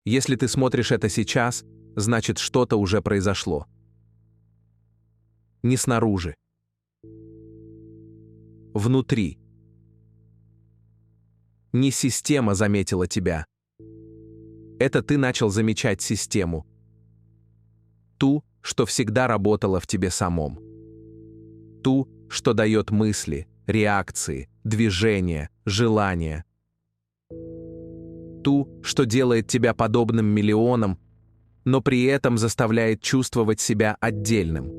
Если ты смотришь это сейчас, значит, что-то уже произошло. Не снаружи. Внутри. Не система заметила тебя. Это ты начал замечать систему. Ту, что всегда работала в тебе самом. Ту, что дает мысли, реакции, движения, желания. Ту, что делает тебя подобным миллионам, но при этом заставляет чувствовать себя отдельным.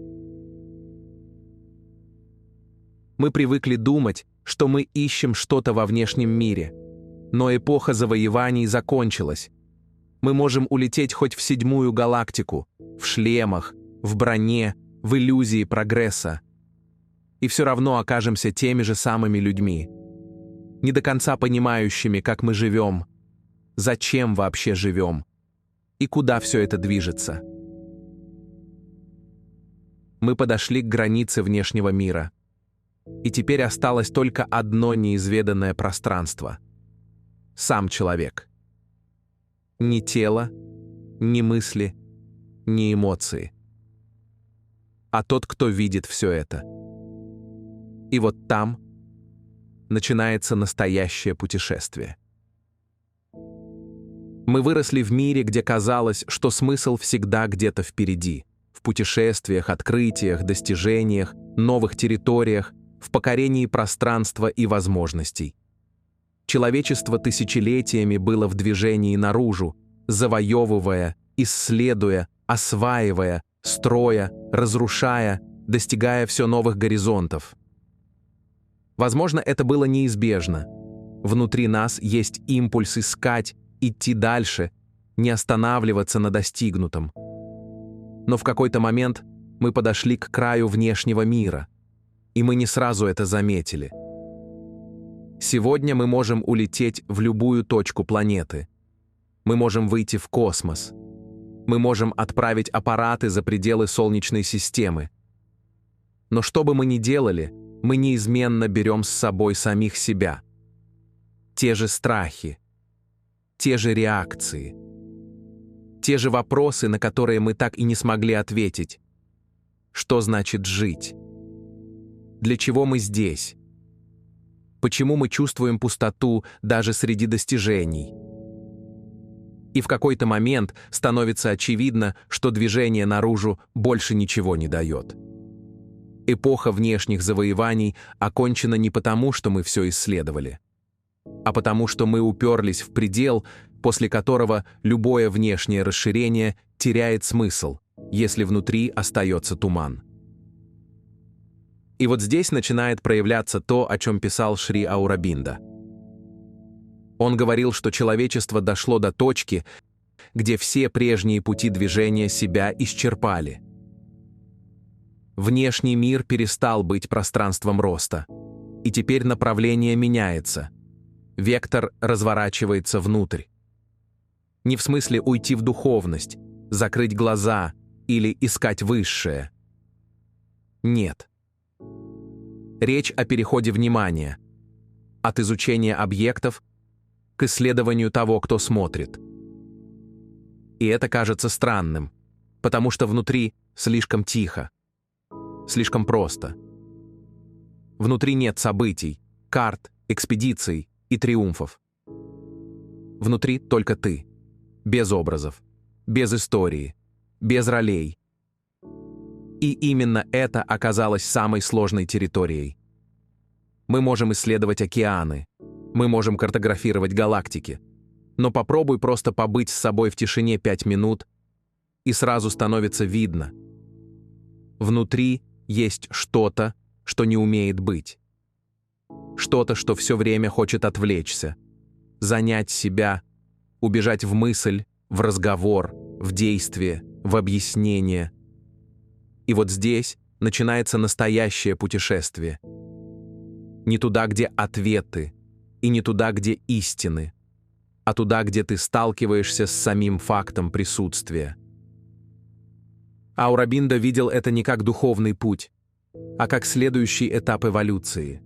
Мы привыкли думать, что мы ищем что-то во внешнем мире, но эпоха завоеваний закончилась. Мы можем улететь хоть в 7-ю галактику, в шлемах, в броне, в иллюзии прогресса. И все равно окажемся теми же самыми людьми, не до конца понимающими, как мы живем, зачем вообще живем и куда все это движется. Мы подошли к границе внешнего мира, и теперь осталось только одно неизведанное пространство — сам человек. Ни тело, ни мысли, ни эмоции, а тот, кто видит все это. И вот там начинается настоящее путешествие. Мы выросли в мире, где казалось, что смысл всегда где-то впереди, в путешествиях, открытиях, достижениях, новых территориях, в покорении пространства и возможностей. Человечество тысячелетиями было в движении наружу, завоевывая, исследуя, осваивая, строя, разрушая, достигая все новых горизонтов. Возможно, это было неизбежно. Внутри нас есть импульс искать, идти дальше, не останавливаться на достигнутом. Но в какой-то момент мы подошли к краю внешнего мира, и мы не сразу это заметили. Сегодня мы можем улететь в любую точку планеты. Мы можем выйти в космос. Мы можем отправить аппараты за пределы Солнечной системы. Но что бы мы ни делали, мы неизменно берем с собой самих себя. Те же страхи, те же реакции, те же вопросы, на которые мы так и не смогли ответить. Что значит жить? Для чего мы здесь? Почему мы чувствуем пустоту даже среди достижений? И в какой-то момент становится очевидно, что движение наружу больше ничего не дает. Эпоха внешних завоеваний окончена не потому, что мы все исследовали, а потому что мы уперлись в предел, после которого любое внешнее расширение теряет смысл, если внутри остается туман. И вот здесь начинает проявляться то, о чем писал Шри Аурабинда. Он говорил, что человечество дошло до точки, где все прежние пути движения себя исчерпали. Внешний мир перестал быть пространством роста, и теперь направление меняется. Вектор разворачивается внутрь. Не в смысле уйти в духовность, закрыть глаза или искать высшее. Нет. Речь о переходе внимания, от изучения объектов к исследованию того, кто смотрит. И это кажется странным, потому что внутри слишком тихо, слишком просто. Внутри нет событий, карт, экспедиций и триумфов. Внутри только ты, без образов, без истории, без ролей. И именно это оказалось самой сложной территорией. Мы можем исследовать океаны, мы можем картографировать галактики, но попробуй просто побыть с собой в тишине 5 минут, и сразу становится видно. Внутри есть что-то, что не умеет быть. Что-то, что все время хочет отвлечься, занять себя, убежать в мысль, в разговор, в действие, в объяснение. И вот здесь начинается настоящее путешествие. Не туда, где ответы, и не туда, где истины, а туда, где ты сталкиваешься с самим фактом присутствия. Аурабинда видел это не как духовный путь, а как следующий этап эволюции.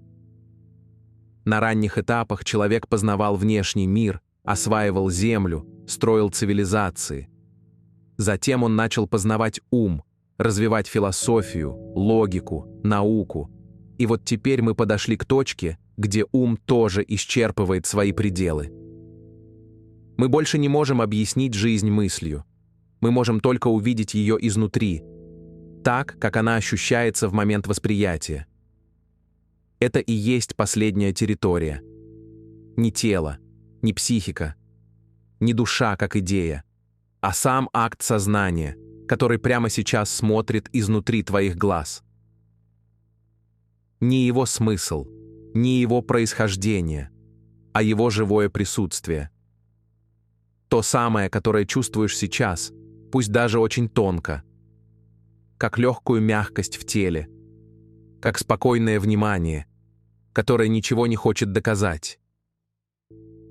На ранних этапах человек познавал внешний мир, осваивал землю, строил цивилизации. Затем он начал познавать ум, развивать философию, логику, науку. И вот теперь мы подошли к точке, где ум тоже исчерпывает свои пределы. Мы больше не можем объяснить жизнь мыслью. Мы можем только увидеть ее изнутри, так, как она ощущается в момент восприятия. Это и есть последняя территория. Не тело, не психика, не душа как идея, а сам акт сознания, который прямо сейчас смотрит изнутри твоих глаз. Не его смысл, не его происхождение, а его живое присутствие. То самое, которое чувствуешь сейчас, пусть даже очень тонко, как легкую мягкость в теле, как спокойное внимание, которое ничего не хочет доказать.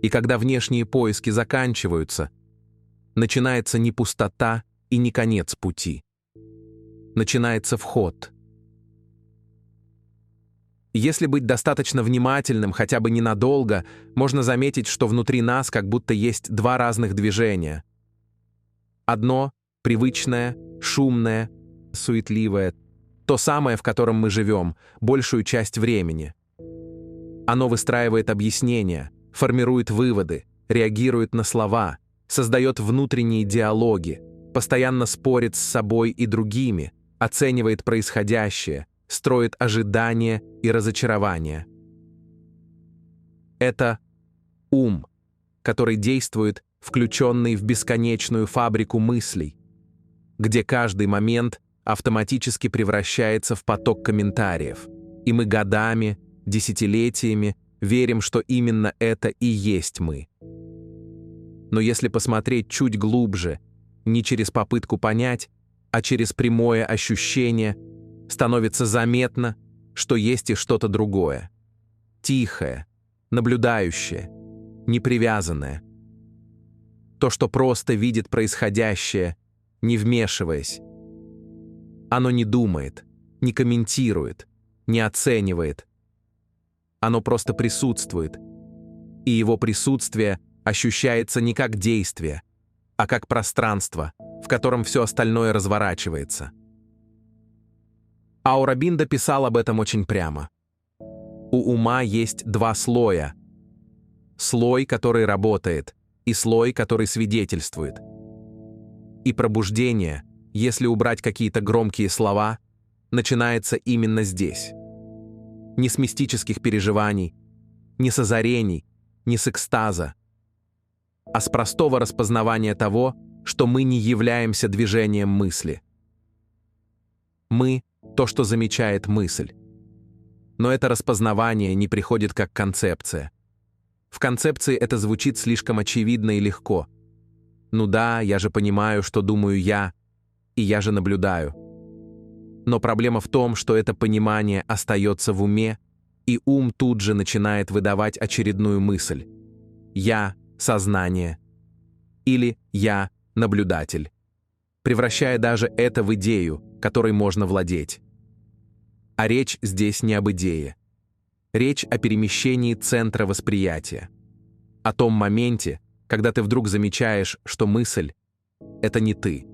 И когда внешние поиски заканчиваются, начинается не пустота и не конец пути. Начинается вход. Если быть достаточно внимательным, хотя бы ненадолго, можно заметить, что внутри нас как будто есть два разных движения. Одно — привычное, шумное, суетливое, то самое, в котором мы живем, большую часть времени. Оно выстраивает объяснения, формирует выводы, реагирует на слова, создает внутренние диалоги, постоянно спорит с собой и другими, оценивает происходящее, строит ожидания и разочарования. Это ум, который действует, включенный в бесконечную фабрику мыслей, где каждый момент автоматически превращается в поток комментариев, и мы годами, десятилетиями верим, что именно это и есть мы. Но если посмотреть чуть глубже, не через попытку понять, а через прямое ощущение, становится заметно, что есть и что-то другое. Тихое, наблюдающее, непривязанное. То, что просто видит происходящее, не вмешиваясь. Оно не думает, не комментирует, не оценивает. Оно просто присутствует, и его присутствие ощущается не как действие, а как пространство, в котором все остальное разворачивается. Аурабинда писал об этом очень прямо. У ума есть два слоя. Слой, который работает, и слой, который свидетельствует. И пробуждение, если убрать какие-то громкие слова, начинается именно здесь. Не с мистических переживаний, не с озарений, не с экстаза, а с простого распознавания того, что мы не являемся движением мысли. Мы — то, что замечает мысль. Но это распознавание не приходит как концепция. В концепции это звучит слишком очевидно и легко. Ну да, я же понимаю, что думаю я, и я же наблюдаю. Но проблема в том, что это понимание остается в уме, и ум тут же начинает выдавать очередную мысль. Я — сознание. Или я — наблюдатель. Превращая даже это в идею, которой можно владеть. А речь здесь не об идее. Речь о перемещении центра восприятия. О том моменте, когда ты вдруг замечаешь, что мысль — это не ты.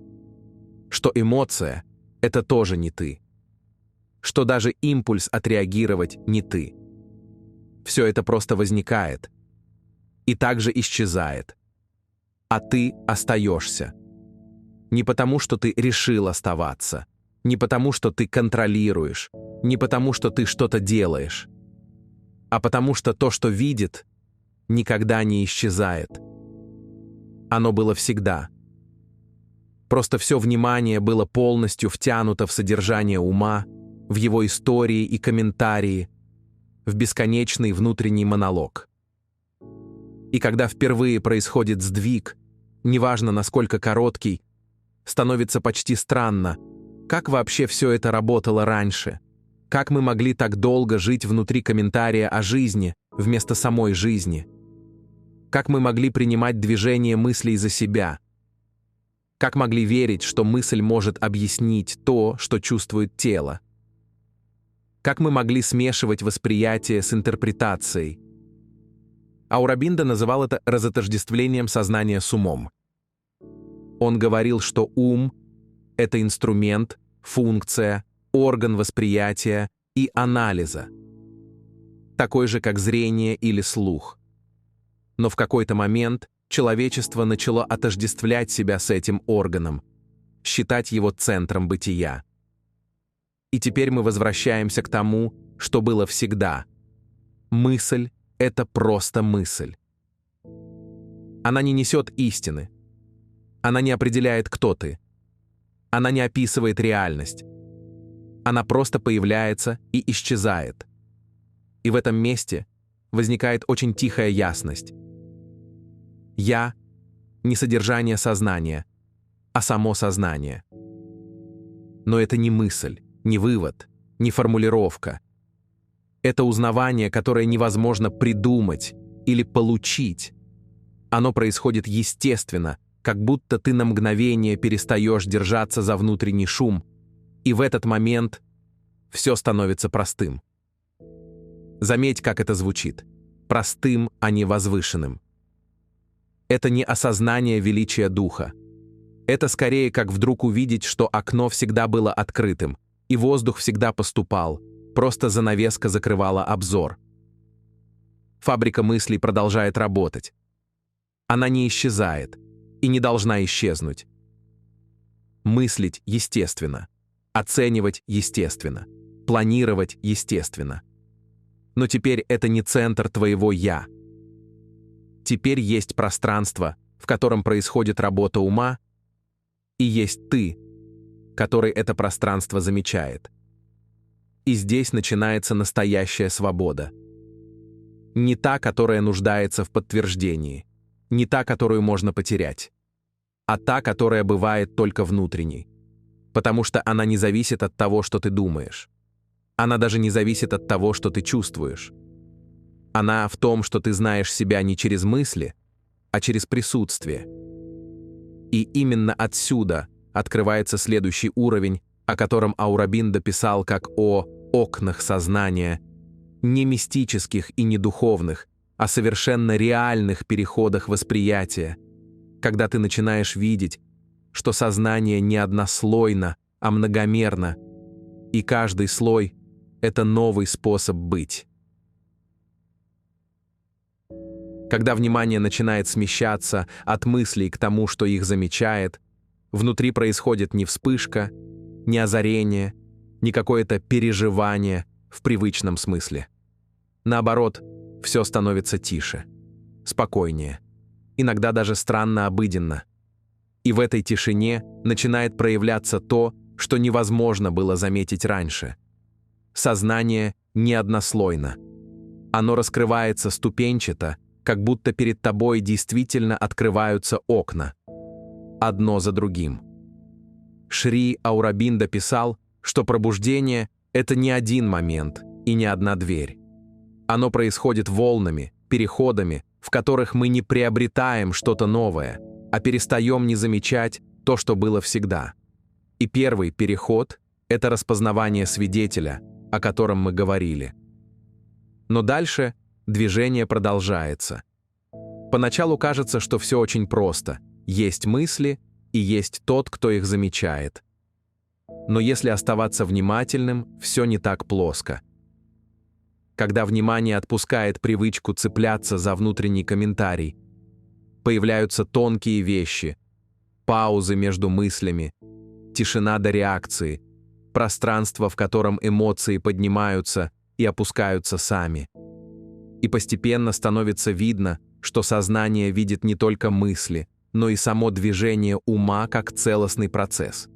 Что эмоция — это тоже не ты. Что даже импульс отреагировать не ты. Все это просто возникает и также исчезает. А ты остаешься. Не потому, что ты решил оставаться, не потому, что ты контролируешь, не потому, что ты что-то делаешь, а потому что то, что видит, никогда не исчезает. Оно было всегда. Просто все внимание было полностью втянуто в содержание ума, в его истории и комментарии, в бесконечный внутренний монолог. И когда впервые происходит сдвиг, неважно насколько короткий, становится почти странно, как вообще все это работало раньше, как мы могли так долго жить внутри комментария о жизни вместо самой жизни, как мы могли принимать движение мыслей за себя, как могли верить, что мысль может объяснить то, что чувствует тело, как мы могли смешивать восприятие с интерпретацией. Аурабинда называл это разотождествлением сознания с умом. Он говорил, что ум — это инструмент, функция, орган восприятия и анализа, такой же, как зрение или слух. Но в какой-то момент человечество начало отождествлять себя с этим органом, считать его центром бытия. И теперь мы возвращаемся к тому, что было всегда. Мысль — это просто мысль. Она не несет истины. Она не определяет, кто ты. Она не описывает реальность. Она просто появляется и исчезает. И в этом месте возникает очень тихая ясность. «Я» — не содержание сознания, а само сознание. Но это не мысль, не вывод, не формулировка. Это узнавание, которое невозможно придумать или получить. Оно происходит естественно, как будто ты на мгновение перестаешь держаться за внутренний шум, и в этот момент все становится простым. Заметь, как это звучит. Простым, а не возвышенным. Это не осознание величия духа. Это скорее как вдруг увидеть, что окно всегда было открытым, и воздух всегда поступал, просто занавеска закрывала обзор. Фабрика мыслей продолжает работать. Она не исчезает и не должна исчезнуть. Мыслить естественно, оценивать естественно, планировать естественно. Но теперь это не центр твоего «я». Теперь есть пространство, в котором происходит работа ума, и есть ты, который это пространство замечает. И здесь начинается настоящая свобода. Не та, которая нуждается в подтверждении, не та, которую можно потерять, а та, которая бывает только внутренней, потому что она не зависит от того, что ты думаешь. Она даже не зависит от того, что ты чувствуешь. Она в том, что ты знаешь себя не через мысли, а через присутствие. И именно отсюда открывается следующий уровень, о котором Аурабинда писал как о окнах сознания, не мистических и не духовных, а совершенно реальных переходах восприятия, когда ты начинаешь видеть, что сознание не однослойно, а многомерно, и каждый слой — это новый способ быть. Когда внимание начинает смещаться от мыслей к тому, что их замечает, внутри происходит не вспышка, не озарение, не какое-то переживание в привычном смысле. Наоборот, все становится тише, спокойнее, иногда даже странно обыденно. И в этой тишине начинает проявляться то, что невозможно было заметить раньше. Сознание не однослойно. Оно раскрывается ступенчато, как будто перед тобой действительно открываются окна, одно за другим. Шри Аурабинда писал, что пробуждение — это не один момент и не одна дверь. Оно происходит волнами, переходами, в которых мы не приобретаем что-то новое, а перестаем не замечать то, что было всегда. И первый переход — это распознавание свидетеля, о котором мы говорили. Но дальше движение продолжается. Поначалу кажется, что все очень просто. Есть мысли, и есть тот, кто их замечает. Но если оставаться внимательным, все не так плоско. Когда внимание отпускает привычку цепляться за внутренний комментарий, появляются тонкие вещи, паузы между мыслями, тишина до реакции, пространство, в котором эмоции поднимаются и опускаются сами. И постепенно становится видно, что сознание видит не только мысли, но и само движение ума как целостный процесс.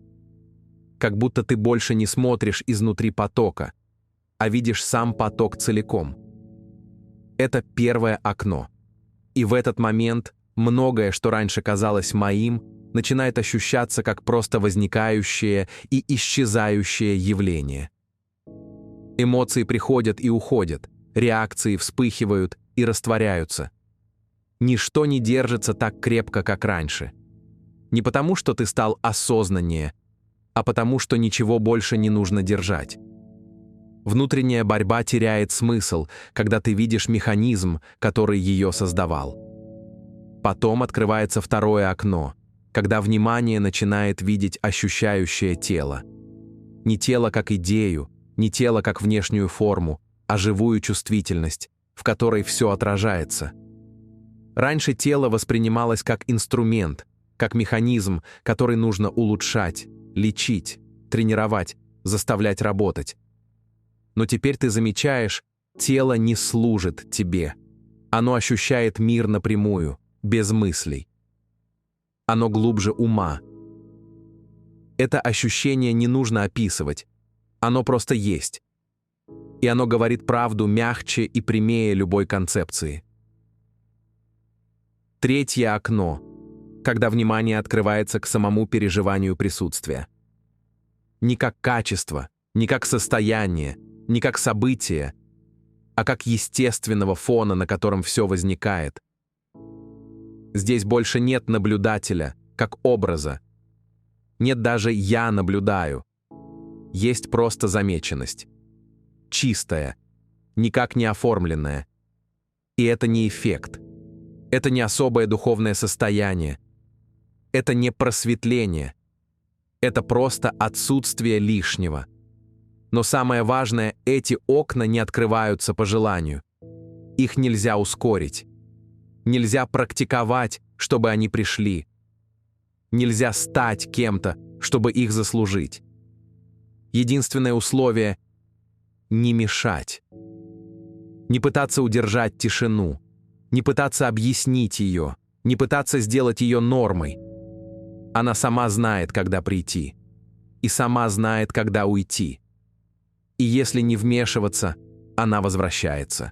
Как будто ты больше не смотришь изнутри потока, а видишь сам поток целиком. Это первое окно. И в этот момент многое, что раньше казалось моим, начинает ощущаться как просто возникающее и исчезающее явление. Эмоции приходят и уходят, реакции вспыхивают и растворяются. Ничто не держится так крепко, как раньше. Не потому, что ты стал осознаннее, а потому, что ничего больше не нужно держать. Внутренняя борьба теряет смысл, когда ты видишь механизм, который ее создавал. Потом открывается второе окно, когда внимание начинает видеть ощущающее тело. Не тело как идею, не тело как внешнюю форму, а живую чувствительность, в которой все отражается. Раньше тело воспринималось как инструмент, как механизм, который нужно улучшать, лечить, тренировать, заставлять работать. Но теперь ты замечаешь, тело не служит тебе. Оно ощущает мир напрямую, без мыслей. Оно глубже ума. Это ощущение не нужно описывать. Оно просто есть. И оно говорит правду мягче и прямее любой концепции. Третье окно, когда внимание открывается к самому переживанию присутствия. Не как качество, не как состояние, не как событие, а как естественного фона, на котором все возникает. Здесь больше нет наблюдателя, как образа. Нет даже «я наблюдаю». Есть просто замеченность. Чистая, никак не оформленная. И это не эффект. Это не особое духовное состояние. Это не просветление. Это просто отсутствие лишнего. Но самое важное, эти окна не открываются по желанию. Их нельзя ускорить. Нельзя практиковать, чтобы они пришли. Нельзя стать кем-то, чтобы их заслужить. Единственное условие — не мешать. Не пытаться удержать тишину, не пытаться объяснить ее, не пытаться сделать ее нормой. Она сама знает, когда прийти, и сама знает, когда уйти. И если не вмешиваться, она возвращается.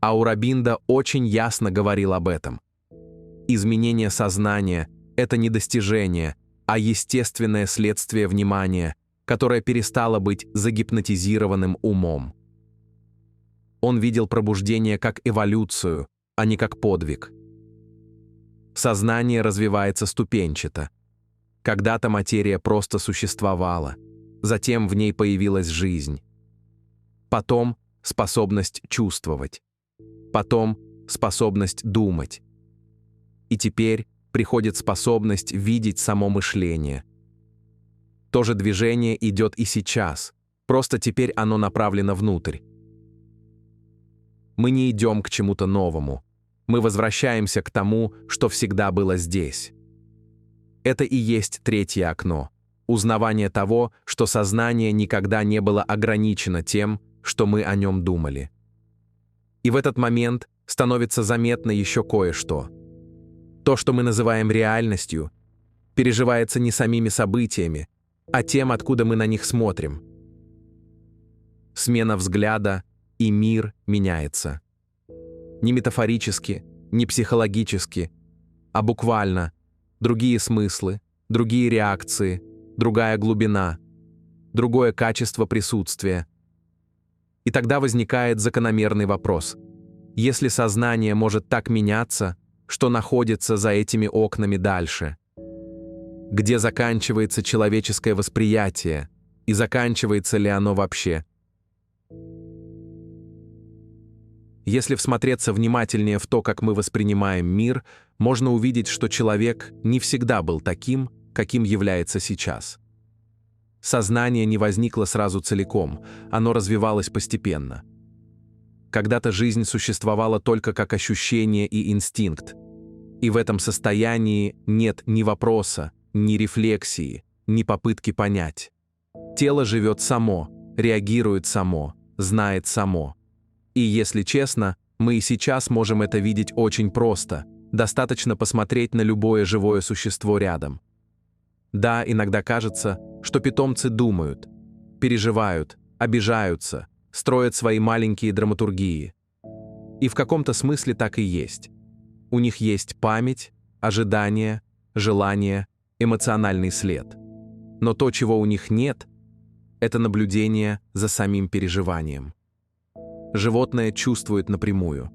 Аурабинда очень ясно говорил об этом. Изменение сознания — это не достижение, а естественное следствие внимания, которое перестало быть загипнотизированным умом. Он видел пробуждение как эволюцию, а не как подвиг. Сознание развивается ступенчато. Когда-то материя просто существовала, затем в ней появилась жизнь. Потом способность чувствовать. Потом способность думать. И теперь приходит способность видеть само мышление. То же движение идет и сейчас, просто теперь оно направлено внутрь. Мы не идем к чему-то новому. Мы возвращаемся к тому, что всегда было здесь. Это и есть третье окно. Узнавание того, что сознание никогда не было ограничено тем, что мы о нем думали. И в этот момент становится заметно еще кое-что. То, что мы называем реальностью, переживается не самими событиями, а тем, откуда мы на них смотрим. Смена взгляда, и мир меняется. Не метафорически, не психологически, а буквально. Другие смыслы, другие реакции, другая глубина, другое качество присутствия. И тогда возникает закономерный вопрос. Если сознание может так меняться, что находится за этими окнами дальше? Где заканчивается человеческое восприятие, и заканчивается ли оно вообще? Если всмотреться внимательнее в то, как мы воспринимаем мир, можно увидеть, что человек не всегда был таким, каким является сейчас. Сознание не возникло сразу целиком, оно развивалось постепенно. Когда-то жизнь существовала только как ощущение и инстинкт, и в этом состоянии нет ни вопроса, ни рефлексии, ни попытки понять. Тело живет само, реагирует само, знает само. И, если честно, мы и сейчас можем это видеть очень просто. Достаточно посмотреть на любое живое существо рядом. Да, иногда кажется, что питомцы думают, переживают, обижаются, строят свои маленькие драматургии. И в каком-то смысле так и есть. У них есть память, ожидания, желания, эмоциональный след. Но то, чего у них нет, это наблюдение за самим переживанием. Животное чувствует напрямую.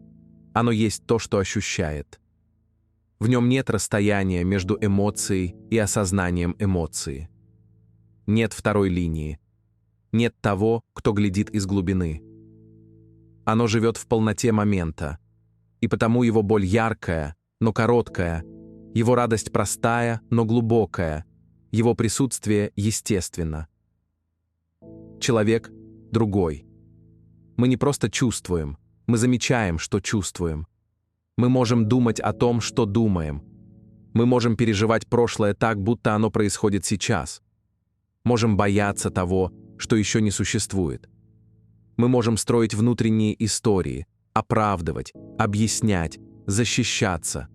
Оно есть то, что ощущает. В нем нет расстояния между эмоцией и осознанием эмоции. Нет второй линии. нет того, кто глядит из глубины. Оно живет в полноте момента, и потому его боль яркая, но короткая, его радость простая, но глубокая, его присутствие естественно. Человек другой. Мы не просто чувствуем, мы замечаем, что чувствуем. Мы можем думать о том, что думаем. Мы можем переживать прошлое так, будто оно происходит сейчас. Можем бояться того, что еще не существует. Мы можем строить внутренние истории, оправдывать, объяснять, защищаться.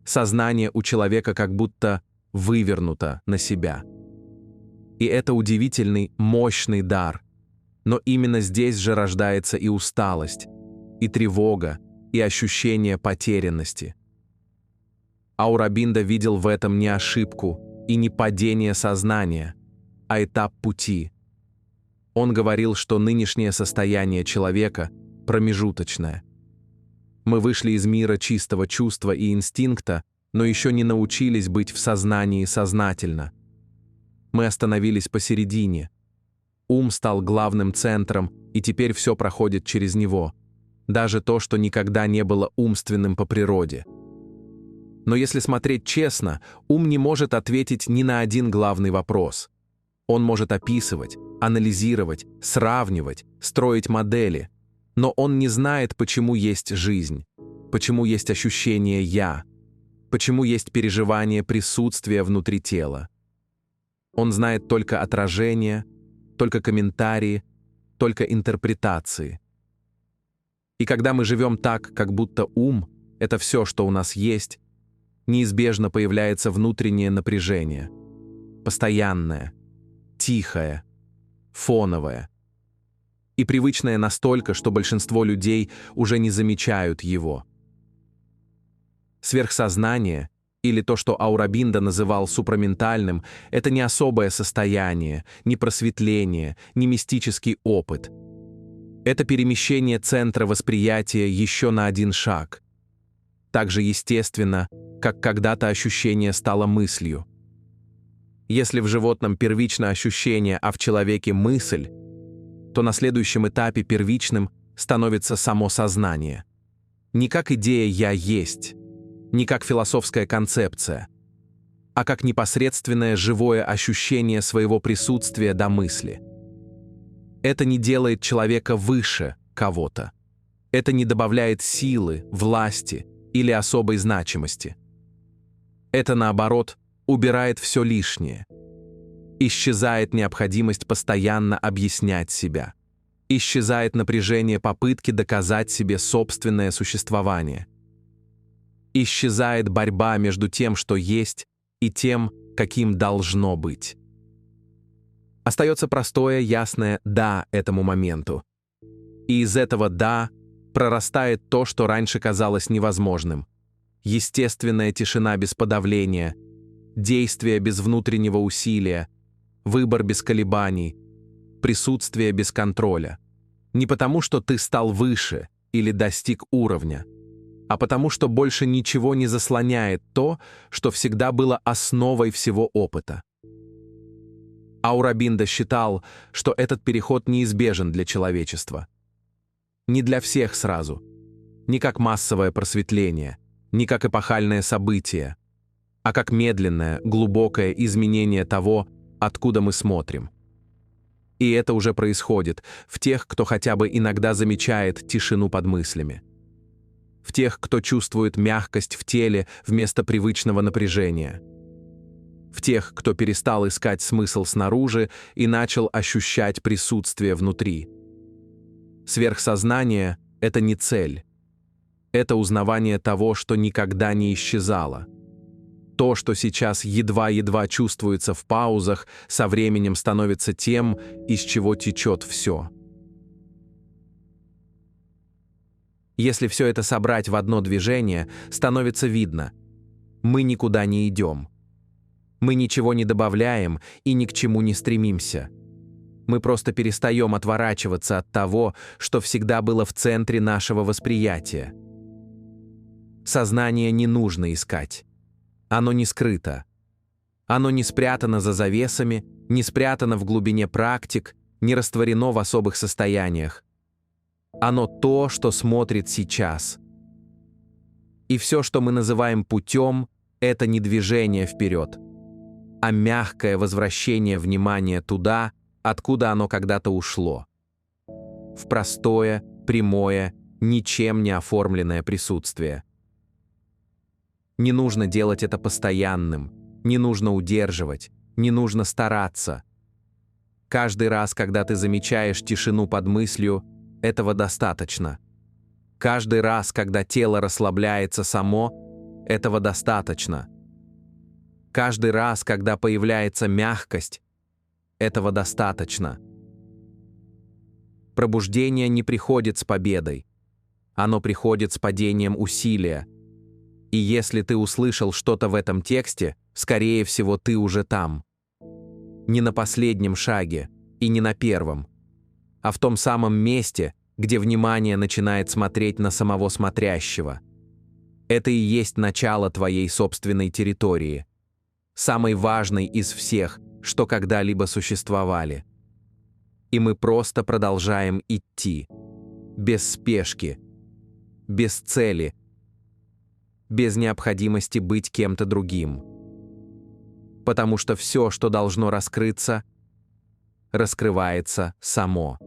Сознание у человека как будто вывернуто на себя. И это удивительный, мощный дар. Но именно здесь же рождается и усталость, и тревога, и ощущение потерянности. Аурабинда видел в этом не ошибку и не падение сознания, а этап пути. Он говорил, что нынешнее состояние человека промежуточное. Мы вышли из мира чистого чувства и инстинкта, но еще не научились быть в сознании сознательно. Мы остановились посередине. Ум стал главным центром, и теперь все проходит через него. Даже то, что никогда не было умственным по природе. Но если смотреть честно, ум не может ответить ни на один главный вопрос. Он может описывать, анализировать, сравнивать, строить модели, но он не знает, почему есть жизнь, почему есть ощущение «я», почему есть переживание присутствия внутри тела. Он знает только отражение, только комментарии, только интерпретации. И когда мы живем так, как будто ум — это все, что у нас есть, неизбежно появляется внутреннее напряжение, постоянное, тихое, фоновое и привычное настолько, что большинство людей уже не замечают его. Сверхсознание, или то, что Аурабинда называл супраментальным, это не особое состояние, не просветление, не мистический опыт. Это перемещение центра восприятия еще на один шаг. Так же естественно, как когда-то ощущение стало мыслью. Если в животном первично ощущение, а в человеке мысль, то на следующем этапе первичным становится само сознание. Не как идея «я есть», не как философская концепция, а как непосредственное живое ощущение своего присутствия до мысли. Это не делает человека выше кого-то. Это не добавляет силы, власти или особой значимости. Это, наоборот, убирает все лишнее. Исчезает необходимость постоянно объяснять себя. Исчезает напряжение попытки доказать себе собственное существование. Исчезает борьба между тем, что есть, и тем, каким должно быть. Остается простое, ясное «да» этому моменту. И из этого «да» прорастает то, что раньше казалось невозможным. Естественная тишина без подавления, действие без внутреннего усилия, выбор без колебаний, присутствие без контроля. Не потому, что ты стал выше или достиг уровня, а потому, что больше ничего не заслоняет то, что всегда было основой всего опыта. Аурабинда считал, что этот переход неизбежен для человечества. Не для всех сразу, не как массовое просветление, не как эпохальное событие, а как медленное, глубокое изменение того, откуда мы смотрим. И это уже происходит в тех, кто хотя бы иногда замечает тишину под мыслями. В тех, кто чувствует мягкость в теле вместо привычного напряжения. В тех, кто перестал искать смысл снаружи и начал ощущать присутствие внутри. Сверхсознание — это не цель. Это узнавание того, что никогда не исчезало. То, что сейчас едва-едва чувствуется в паузах, со временем становится тем, из чего течет все. Если все это собрать в одно движение, становится видно — мы никуда не идем. Мы ничего не добавляем и ни к чему не стремимся. Мы просто перестаем отворачиваться от того, что всегда было в центре нашего восприятия. Сознание не нужно искать. Оно не скрыто. Оно не спрятано за завесами, не спрятано в глубине практик, не растворено в особых состояниях. Оно то, что смотрит сейчас. И все, что мы называем путем, это не движение вперед, а мягкое возвращение внимания туда, откуда оно когда-то ушло. В простое, прямое, ничем не оформленное присутствие. Не нужно делать это постоянным, не нужно удерживать, не нужно стараться. Каждый раз, когда ты замечаешь тишину под мыслью, этого достаточно. Каждый раз, когда тело расслабляется само, этого достаточно. Каждый раз, когда появляется мягкость, этого достаточно. Пробуждение не приходит с победой. Оно приходит с падением усилия. И если ты услышал что-то в этом тексте, скорее всего, ты уже там. Не на последнем шаге и не на первом, а в том самом месте, где внимание начинает смотреть на самого смотрящего. Это и есть начало твоей собственной территории, самой важной из всех, что когда-либо существовали. И мы просто продолжаем идти, без спешки, без цели, без необходимости быть кем-то другим. Потому что все, что должно раскрыться, раскрывается само.